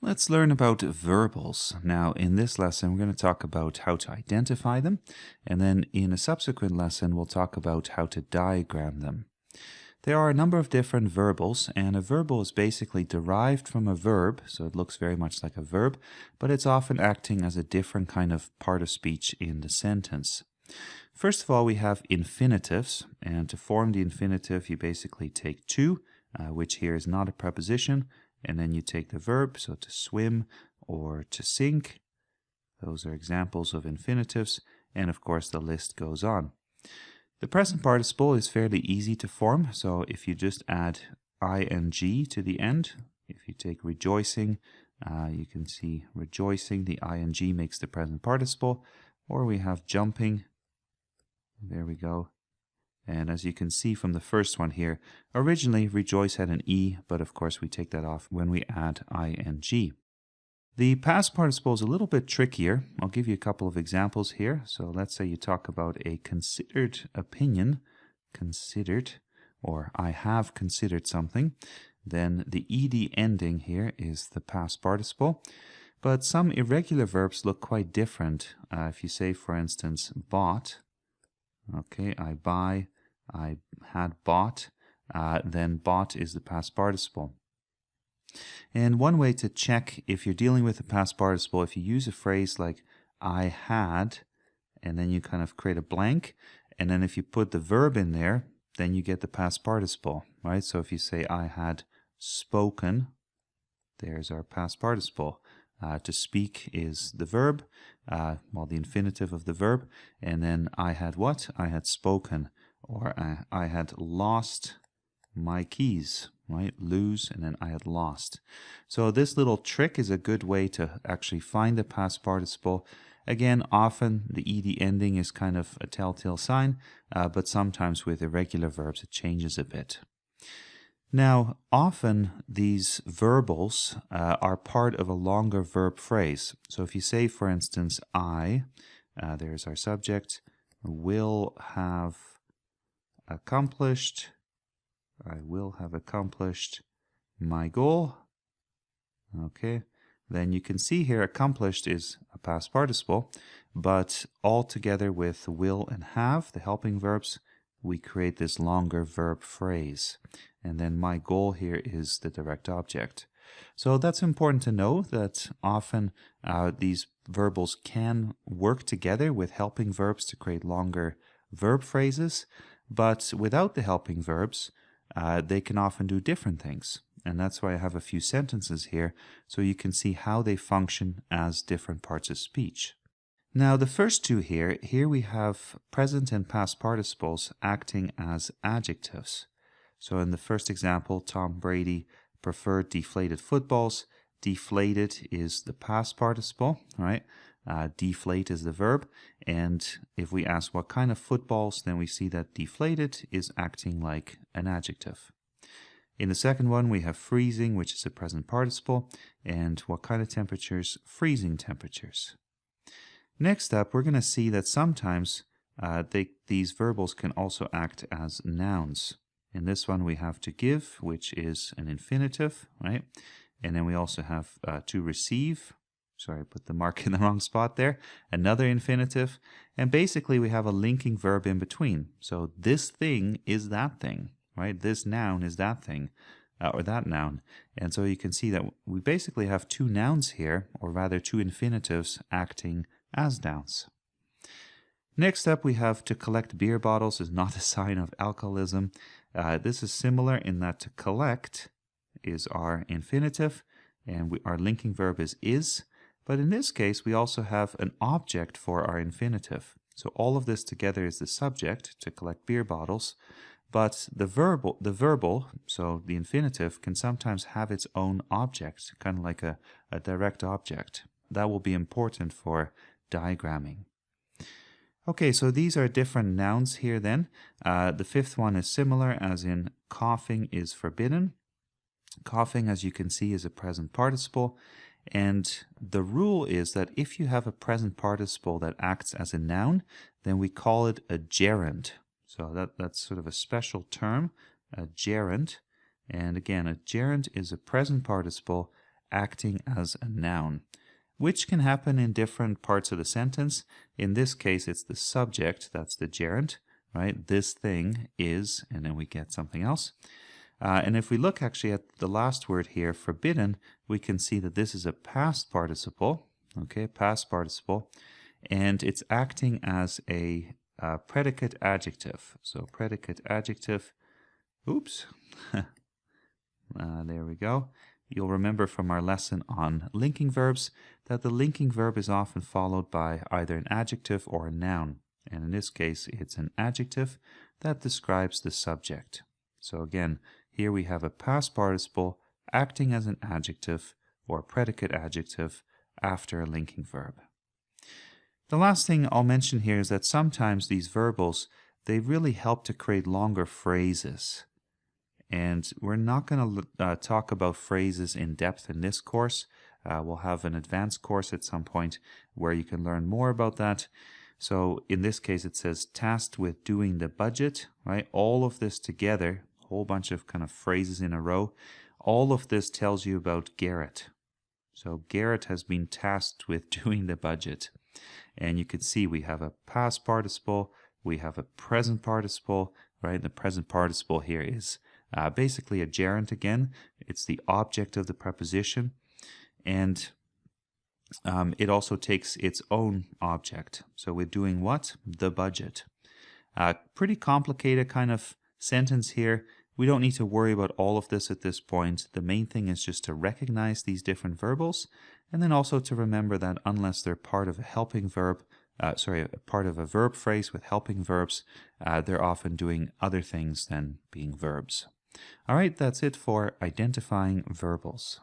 Let's learn about verbals. Now, in this lesson, we're going to talk about how to identify them, and then in a subsequent lesson, we'll talk about how to diagram them. There are a number of different verbals, and a verbal is basically derived from a verb, so it looks very much like a verb, but it's often acting as a different kind of part of speech in the sentence. First of all, we have infinitives, and to form the infinitive, you basically take to, which here is not a preposition, and then you take the verb, so to swim or to sink. Those are examples of infinitives, and of course the list goes on. The present participle is fairly easy to form, so if you just add ing to the end, if you take rejoicing, you can see rejoicing, the ing makes the present participle, or we have jumping, there we go. And as you can see from the first one here, originally rejoice had an E, but of course we take that off when we add ing. The past participle is a little bit trickier. I'll give you a couple of examples here. So let's say you talk about a considered opinion, considered, or I have considered something. Then the ed ending here is the past participle. But some irregular verbs look quite different. If you say, for instance, bought, okay, I buy, I had bought, then bought is the past participle. And one way to check if you're dealing with a past participle, if you use a phrase like I had, and then you kind of create a blank, and then if you put the verb in there, then you get the past participle, right? So if you say I had spoken, there's our past participle. To speak is the verb, the infinitive of the verb, and then I had what? I had spoken, or I had lost my keys, right? Lose, and then I had lost. So this little trick is a good way to actually find the past participle. Again, often the ed ending is kind of a telltale sign, but sometimes with irregular verbs it changes a bit. Now, often these verbals are part of a longer verb phrase. So if you say, for instance, I, there's our subject, will have accomplished, I will have accomplished my goal. Okay, then you can see here accomplished is a past participle, but all together with will and have, the helping verbs, we create this longer verb phrase. And then my goal here is the direct object. So that's important to know that often these verbals can work together with helping verbs to create longer verb phrases, but without the helping verbs, they can often do different things. And that's why I have a few sentences here, so you can see how they function as different parts of speech. Now, the first two here we have present and past participles acting as adjectives. So in the first example, Tom Brady preferred deflated footballs. Deflated is the past participle, right? Deflate is the verb. And if we ask what kind of footballs, then we see that deflated is acting like an adjective. In the second one, we have freezing, which is a present participle. And what kind of temperatures? Freezing temperatures. Next up, we're going to see that sometimes these verbals can also act as nouns. In this one, we have to give, which is an infinitive, right? And then we also have to receive. Sorry, I put the mark in the wrong spot there. Another infinitive. And basically, we have a linking verb in between. So this thing is that thing, right? This noun is that thing, or that noun. And so you can see that we basically have two nouns here, or rather two infinitives acting as nouns. Next up, we have to collect beer bottles is not a sign of alcoholism. This is similar in that to collect is our infinitive, and our linking verb is. But in this case, we also have an object for our infinitive. So all of this together is the subject, to collect beer bottles. But the verbal, so the infinitive, can sometimes have its own object, kind of like a direct object. That will be important for diagramming. Okay, so these are different nouns here then. The fifth one is similar, as in coughing is forbidden. Coughing, as you can see, is a present participle. And the rule is that if you have a present participle that acts as a noun, then we call it a gerund. So that's sort of a special term, a gerund. And again, a gerund is a present participle acting as a noun, which can happen in different parts of the sentence. In this case, it's the subject, that's the gerund, right? This thing is, and then we get something else. And if we look actually at the last word here, forbidden, we can see that this is a past participle, okay, past participle, and it's acting as a predicate adjective. So predicate adjective, oops, there we go. You'll remember from our lesson on linking verbs that the linking verb is often followed by either an adjective or a noun. And in this case, it's an adjective that describes the subject. So again, here we have a past participle acting as an adjective or predicate adjective after a linking verb. The last thing I'll mention here is that sometimes these verbals, they really help to create longer phrases. And we're not going to talk about phrases in depth in this course. We'll have an advanced course at some point where you can learn more about that. So in this case, it says tasked with doing the budget, right? All of this together, a whole bunch of kind of phrases in a row. All of this tells you about Garrett. So Garrett has been tasked with doing the budget. And you can see we have a past participle, we have a present participle, right? The present participle here is basically a gerund again. It's the object of the preposition. And it also takes its own object. So we're doing what? The budget. Pretty complicated kind of sentence here. We don't need to worry about all of this at this point. The main thing is just to recognize these different verbals, and then also to remember that unless they're part of a helping verb, part of a verb phrase with helping verbs, they're often doing other things than being verbs. All right, that's it for identifying verbals.